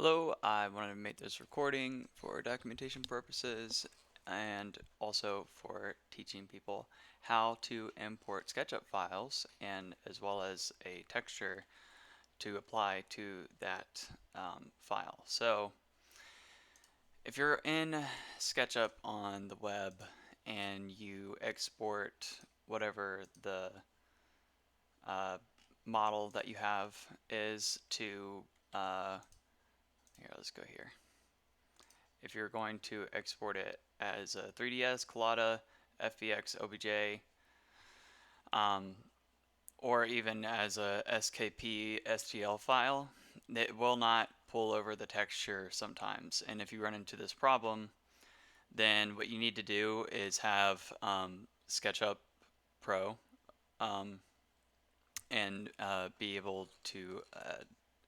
Hello, I wanted to make this recording for documentation purposes and also for teaching people how to import SketchUp files and as well as a texture to apply to that file. So if you're in SketchUp on the web and you export whatever the uh, model that you have is to here, let's go here. If you're going to export it as a 3ds, Collada, FBX, OBJ, um, or even as a SKP STL file, it will not pull over the texture sometimes. And if you run into this problem, then what you need to do is have SketchUp Pro um, and be able to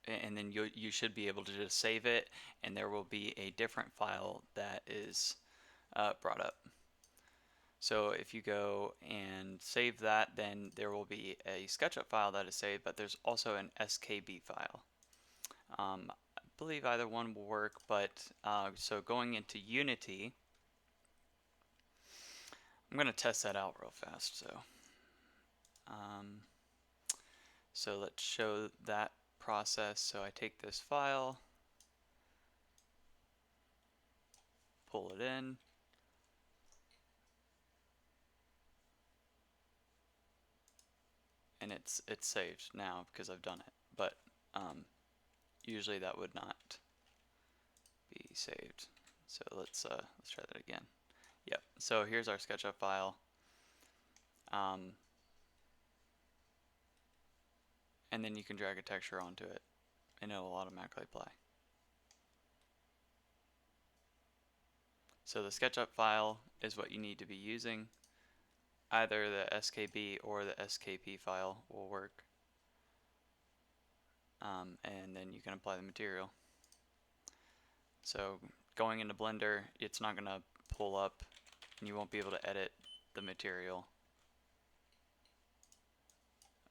and then you should be able to just save it, and there will be a different file that is brought up. So if you go and save that, then there will be a SketchUp file that is saved, but there's also an SKB file. I believe either one will work, but so going into Unity, I'm going to test that out real fast. Um, so let's show that process. So I take this file, pull it in, and it's saved now because I've done it. But usually that would not be saved. So let's try that again. Yep. So here's our SketchUp file, um, and then you can drag a texture onto it, and it will automatically apply. So the SketchUp file is what you need to be using. Either the SKB or the SKP file will work, and then you can apply the material. So going into Blender, it's not going to pull up, and you won't be able to edit the material,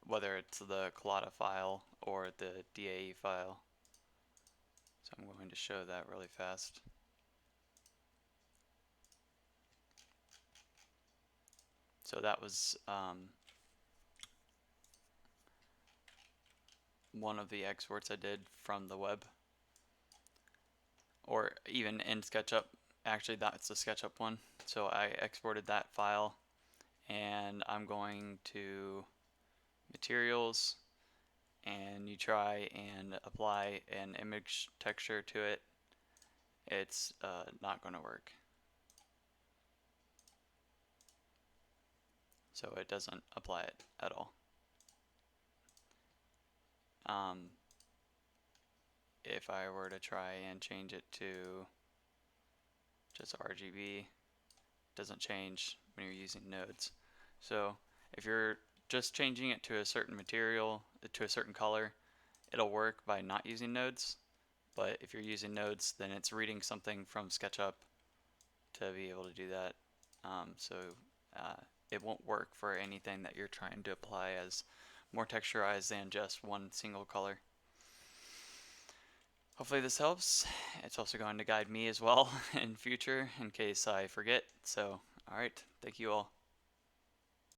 whether it's the Collada file or the DAE file. So I'm going to show that really fast. So that was one of the exports I did from the web, or even in SketchUp. Actually, that's the SketchUp one. So I exported that file, and I'm going to materials, and you try and apply an image texture to it. It's not going to work. So it doesn't apply it at all. If I were to try and change it to just RGB, it doesn't change when you're using nodes. So if you're just changing it to a certain material, to a certain color, it'll work by not using nodes. But if you're using nodes, then it's reading something from SketchUp to be able to do that. So it won't work for anything that you're trying to apply as more texturized than just one single color. Hopefully this helps. It's also going to guide me as well in future in case I forget. So, alright, thank you all.